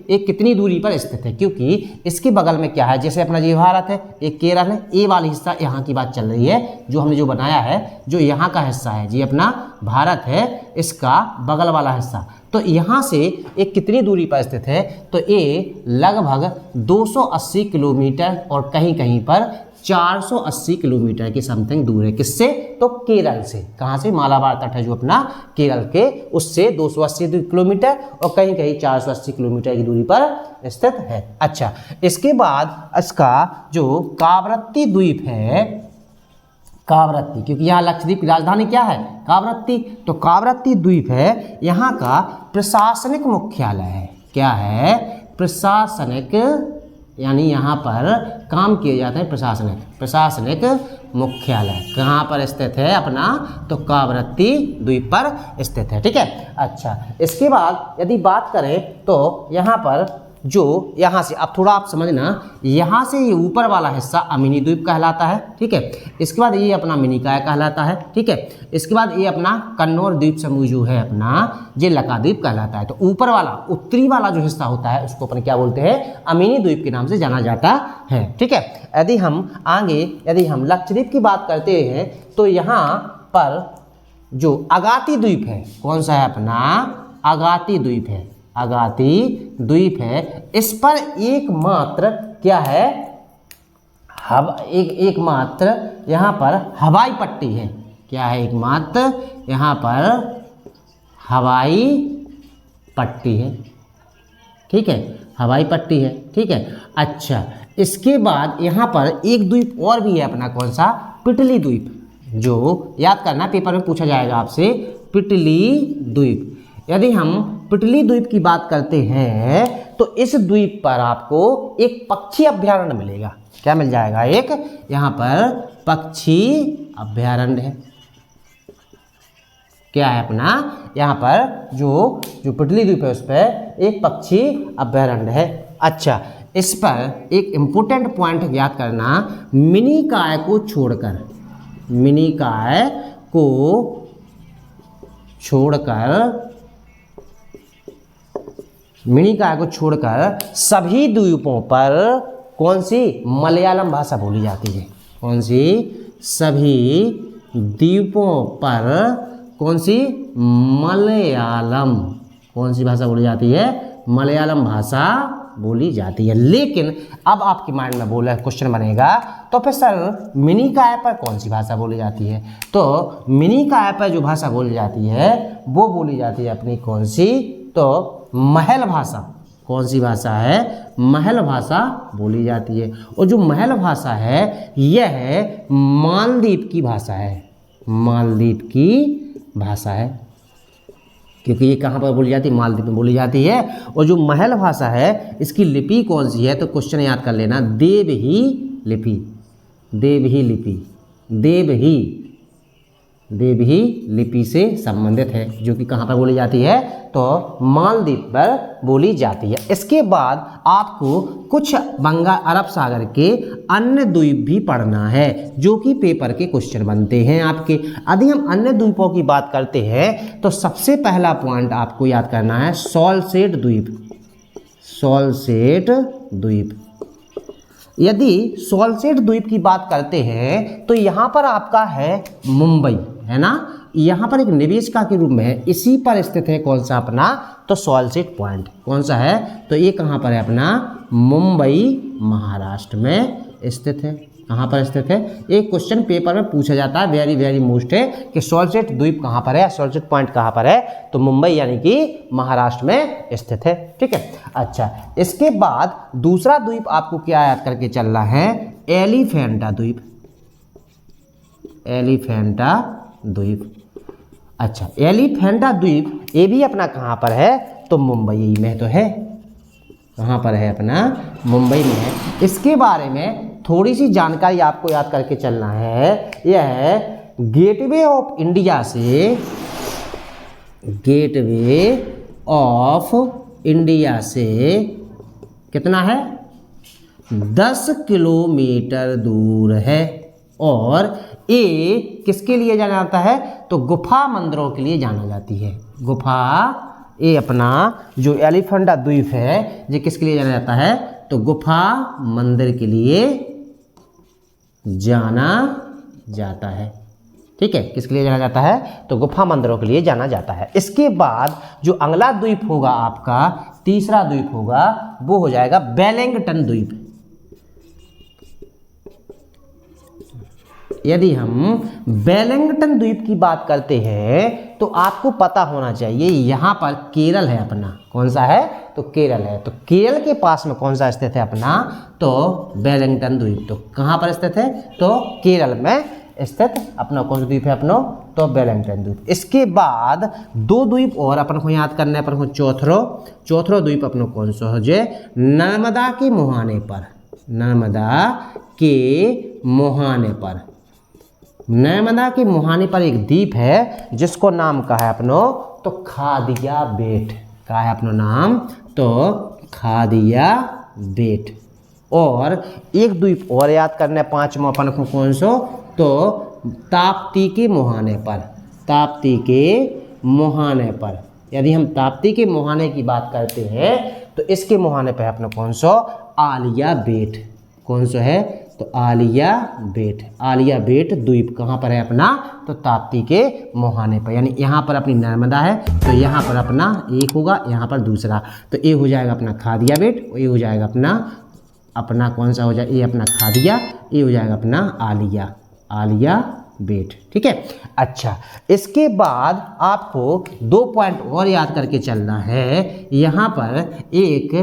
एक कितनी दूरी पर स्थित है, क्योंकि इसके बगल में क्या है, जैसे अपना ये भारत है, एक केरल है, ए वाली हिस्सा यहाँ की बात चल रही है, जो हमने जो बनाया है जो यहाँ का हिस्सा है, जी अपना भारत है, इसका बगल वाला हिस्सा, तो यहाँ से एक कितनी दूरी पर स्थित है, तो ये लगभग 280 किलोमीटर और कहीं कहीं पर 480 किलोमीटर की समथिंग दूर है। किससे, तो केरल से। कहाँ से, मालाबार तट है जो अपना केरल के, उससे 280 किलोमीटर और कहीं कहीं 480 किलोमीटर की दूरी पर स्थित है। अच्छा, इसके बाद इसका जो कावरत्ती द्वीप है, कावरत्ती, क्योंकि यहाँ लक्षद्वीप की राजधानी क्या है, कावरत्ती, तो कावरत्ती द्वीप है, यहाँ का प्रशासनिक मुख्यालय है। क्या है, प्रशासनिक, यानी यहाँ पर काम किए जाते हैं प्रशासनिक मुख्यालय कहाँ पर स्थित है अपना, तो कावरत्ती द्वीप पर स्थित है। ठीक है। अच्छा, इसके बाद यदि बात करें तो यहाँ पर जो यहाँ से, अब थोड़ा आप समझना, यहाँ से ये ऊपर वाला हिस्सा अमीनी द्वीप कहलाता है। ठीक है। इसके बाद ये अपना मिनिकॉय कहलाता है। ठीक है। इसके बाद ये अपना कन्नौर द्वीप समूह जो है अपना, ये लक्षद्वीप कहलाता है। तो ऊपर वाला, उत्तरी वाला जो हिस्सा होता है उसको अपन क्या बोलते हैं, अमीनी द्वीप के नाम से जाना जाता है। ठीक है। यदि हम लक्षद्वीप की बात करते हैं तो यहाँ पर जो अगाती द्वीप है, कौन सा है अपना, अगाती द्वीप है, अगाती द्वीप है, इस पर एकमात्र क्या है, एकमात्र यहाँ पर हवाई पट्टी है। क्या है, एकमात्र यहाँ पर हवाई पट्टी है। ठीक है, हवाई पट्टी है। ठीक है। अच्छा, इसके बाद यहाँ पर एक द्वीप और भी है अपना, कौन सा, पिटली द्वीप, जो याद करना पेपर में पूछा जाएगा आपसे, पिटली द्वीप। यदि हम पिटली द्वीप की बात करते हैं तो इस द्वीप पर आपको एक पक्षी अभ्यारण्य मिलेगा। क्या मिल जाएगा, एक यहाँ पर पक्षी अभ्यारण्य है। क्या है अपना, यहाँ पर जो पिटली द्वीप है उस पर एक पक्षी अभ्यारण्य है। अच्छा, इस पर एक इम्पोर्टेंट पॉइंट याद करना, मिनिकॉय को छोड़कर सभी द्वीपों पर कौन सी, मलयालम भाषा बोली जाती है। कौन सी, सभी द्वीपों पर कौन सी, मलयालम, कौन सी भाषा बोली जाती है, मलयालम भाषा बोली जाती है। लेकिन अब आपके माइंड में बोला क्वेश्चन बनेगा, तो फिर सर मिनिकॉय पर कौन सी भाषा बोली जाती है, तो मिनिकॉय पर जो भाषा बोली जाती है वो बोली जाती है अपनी कौन सी, तो महल भाषा। कौन सी भाषा है, महल भाषा बोली जाती है। और जो महल भाषा है यह मालदीव की भाषा है, मालदीव की भाषा है, क्योंकि ये कहाँ पर बोली जाती है, मालदीव में बोली जाती है। और जो महल भाषा है इसकी लिपि कौन सी है, तो क्वेश्चन याद कर लेना, देवही लिपि से संबंधित है, जो कि कहाँ पर बोली जाती है, तो मालदीव पर बोली जाती है। इसके बाद आपको कुछ बंगाल अरब सागर के अन्य द्वीप भी पढ़ना है, जो कि पेपर के क्वेश्चन बनते हैं आपके। यदि हम अन्य द्वीपों की बात करते हैं तो सबसे पहला पॉइंट आपको याद करना है, सॉल्सेट द्वीप। यदि सॉल्सेट द्वीप की बात करते हैं तो यहाँ पर आपका है मुंबई, है ना, यहाँ पर एक निवेशिका के रूप में है, इसी पर स्थित है कौन सा अपना, तो सॉल्सेट पॉइंट कौन सा है, तो ये कहाँ पर है अपना, मुंबई महाराष्ट्र में स्थित है। कहाँ पर स्थित है, एक क्वेश्चन पेपर में पूछा जाता है, वेरी वेरी मोस्ट है, कि सॉल्सेट द्वीप कहाँ पर है, सॉल्सेट पॉइंट कहाँ पर है, तो मुंबई यानी कि महाराष्ट्र में स्थित है। ठीक है। अच्छा, इसके बाद दूसरा द्वीप आपको क्या याद करके चलना है, एलिफेंटा द्वीप। अच्छा, एलिफेंटा द्वीप ये भी अपना कहाँ पर है, तो मुंबई में तो है। कहाँ पर है अपना, मुंबई में है। इसके बारे में थोड़ी सी जानकारी आपको याद करके चलना है। यह है गेटवे ऑफ इंडिया से, गेटवे ऑफ इंडिया से कितना है, 10 किलोमीटर दूर है। और ये किसके लिए जाना जाता है, तो गुफा मंदिरों के लिए जाना जाती है। गुफा, ये अपना जो एलिफेंटा द्वीप है ये किसके लिए जाना जाता है, तो गुफा मंदिर के लिए जाना जाता है। ठीक है, किसके लिए जाना जाता है, तो गुफा मंदिरों के लिए जाना जाता है। इसके बाद जो अगला द्वीप होगा आपका, तीसरा द्वीप होगा, वो हो जाएगा वेलिंगटन द्वीप। यदि हम वेलिंगटन द्वीप की बात करते हैं तो आपको पता होना चाहिए यहाँ पर केरल है अपना। कौन सा है, तो केरल है। तो केरल के पास में कौन सा स्थित है अपना, तो वेलिंगटन द्वीप। तो कहाँ पर स्थित है, तो केरल में स्थित अपना कौन सा द्वीप है अपना, तो वेलिंगटन द्वीप। इसके बाद दो द्वीप और अपन को याद करना है, अपन को चौथरो द्वीप अपना कौन सा हो, जे नर्मदा के मुहाने पर, नर्मदा के मुहाने पर, नर्मदा के मुहाने पर एक द्वीप है जिसको नाम का है अपनो, तो खादिया बेट। का है अपना नाम, तो खादिया बेट। और एक द्वीप और याद करना है, पांचवा अपन को कौन सो, तो ताप्ती के मुहाने पर, ताप्ती के मुहाने पर। यदि हम ताप्ती के मुहाने की बात करते हैं तो इसके मुहाने पर अपना कौन सो, आलिया बेट। कौन सा है, तो आलिया बेट। आलिया बेट द्वीप कहाँ पर है अपना, तो ताप्ती के मुहाने पर। यानी यहाँ पर अपनी नर्मदा है तो यहाँ पर अपना एक होगा, यहाँ पर दूसरा, तो ये हो जाएगा अपना खादिया बेट, ये हो जाएगा अपना कौन सा हो जाए, ये अपना खादिया, ये हो जाएगा अपना आलिया, आलिया बेट। ठीक है। अच्छा, इसके बाद आपको 2 पॉइंट और याद करके चलना है। यहाँ पर एक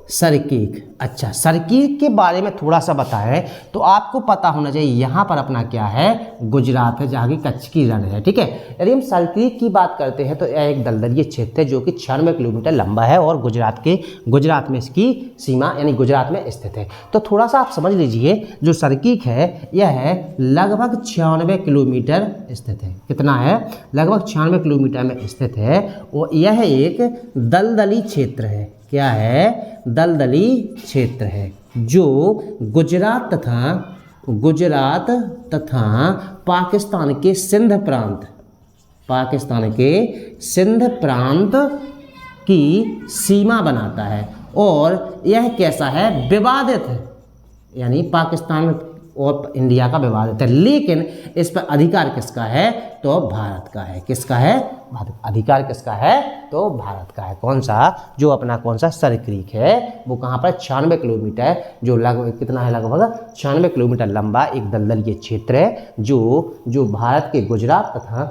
सरकीक। अच्छा, सरकीक के बारे में थोड़ा सा बताएं तो आपको पता होना चाहिए, यहाँ पर अपना क्या है, गुजरात है, जहाँ की कच्छ की रण है। ठीक है। यदि हम सरकीक की बात करते हैं तो यह एक दलदली क्षेत्र है जो कि 96 किलोमीटर लंबा है और गुजरात में इसकी सीमा यानी गुजरात में स्थित है। तो थोड़ा सा आप समझ लीजिए, जो सरकीक है यह है लगभग 96 किलोमीटर स्थित है। कितना है, लगभग 96 किलोमीटर में स्थित है। और यह एक दलदली क्षेत्र है। क्या है, दलदली क्षेत्र है जो गुजरात तथा पाकिस्तान के सिंध प्रांत की सीमा बनाता है। और यह कैसा है, विवादित है, यानी पाकिस्तान और इंडिया का विवादित है, लेकिन इस पर अधिकार किसका है, तो भारत का है। किसका है, अधिकार किसका है, तो भारत का है। कौन सा, जो अपना कौन सा सरक्रीक है, वो कहाँ पर 96 किलोमीटर, जो लगभग कितना है, लगभग 96 किलोमीटर लंबा एक दलदलीय क्षेत्र है जो भारत के गुजरात तथा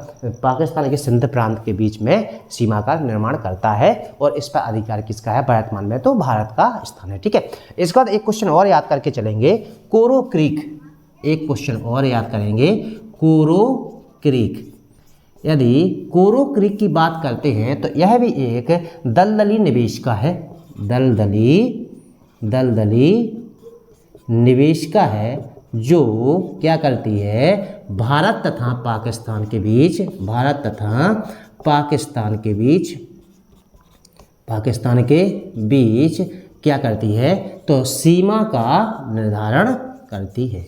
पाकिस्तान के सिंध प्रांत के बीच में सीमा का निर्माण करता है। और इस पर अधिकार किसका है, वर्तमान में तो भारत का स्थान है। ठीक है। इसके बाद एक क्वेश्चन और याद करके चलेंगे, कोरो क्रीक। एक क्वेश्चन और याद करेंगे, कोरो क्रीक। यदि कोरो क्रीक की बात करते हैं तो यह भी एक दलदली निवेशिका है, दलदली निवेशिका है, जो क्या करती है, भारत तथा पाकिस्तान के बीच क्या करती है, तो सीमा का निर्धारण करती है।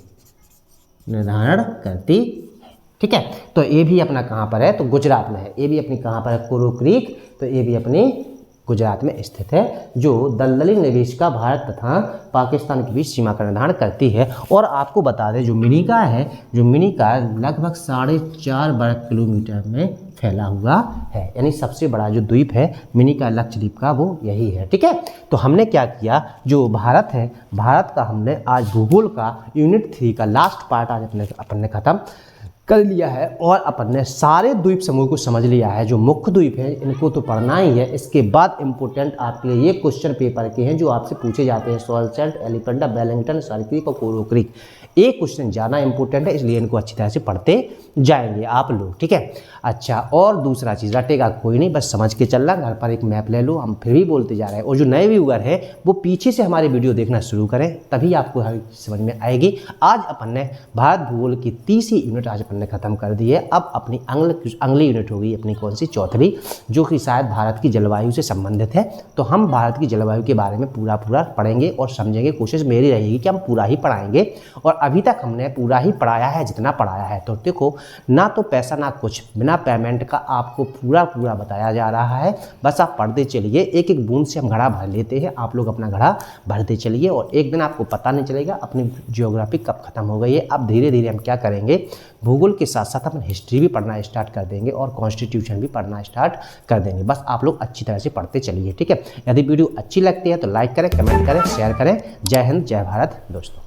ठीक है। तो ये भी अपना कहाँ पर है, तो गुजरात में है। ये भी अपनी कहाँ पर है, कोरो क्रीक, तो ये भी अपनी गुजरात में स्थित है, जो दलदली निवेशिका भारत तथा पाकिस्तान के बीच सीमा का निर्धारण करती है। और आपको बता दें, जो मिनिकॉय है, जो मिनिकॉय लगभग 4.5 वर्ग किलोमीटर में फैला हुआ है, यानी सबसे बड़ा जो द्वीप है मिनिकॉय लक्षद्वीप का, वो यही है। ठीक है। तो हमने क्या किया, जो भारत है, भारत का हमने आज भूगोल का यूनिट 3 का लास्ट पार्ट आज अपन ने खत्म कर लिया है। और अपन ने सारे द्वीप समूह को समझ लिया है। जो मुख्य द्वीप हैं इनको तो पढ़ना ही है। इसके बाद इम्पोर्टेंट आपके लिए ये क्वेश्चन पेपर के हैं जो आपसे पूछे जाते हैं, सॉल्सेट, एलिफेंटा, वेलिंगटन, सरक्रीक और कोरो क्रीक। एक क्वेश्चन ज़्यादा इंपॉर्टेंट है, इसलिए इनको अच्छी तरह से पढ़ते जाएंगे आप लोग, ठीक है। अच्छा, और दूसरा चीज़, रटेगा कोई नहीं, बस समझ के चलना। घर पर एक मैप ले लो, हम फिर भी बोलते जा रहे हैं। और जो नए व्यूअर है वो पीछे से हमारे वीडियो देखना शुरू करें, तभी आपको समझ में आएगी। आज अपन ने भारत भूगोल की 30 यूनिट आज अपन ने खत्म कर दी है। अब अपनी अगली यूनिट होगी अपनी कौन सी, चौथी, जो कि शायद भारत की जलवायु से संबंधित है। तो हम भारत की जलवायु के बारे में पूरा पढ़ेंगे और समझेंगे। कोशिश मेरी रहेगी कि हम पूरा ही पढ़ाएंगे, और अभी तक हमने पूरा ही पढ़ाया है जितना पढ़ाया है। तो देखो, ना तो पैसा ना कुछ, बिना पेमेंट का आपको पूरा बताया जा रहा है। बस आप पढ़ते चलिए, एक एक बूंद से हम घड़ा भर लेते हैं। आप लोग अपना घड़ा भरते चलिए और एक दिन आपको पता नहीं चलेगा अपनी ज्योग्राफी कब खत्म हो गई है। अब धीरे धीरे हम क्या करेंगे, भूगोल के साथ साथ अपन हिस्ट्री भी पढ़ना स्टार्ट कर देंगे और कॉन्स्टिट्यूशन भी पढ़ना स्टार्ट कर देंगे। बस आप लोग अच्छी तरह से पढ़ते चलिए, ठीक है। यदि वीडियो अच्छी लगती है तो लाइक करें, कमेंट करें, शेयर करें। जय हिंद, जय भारत दोस्तों।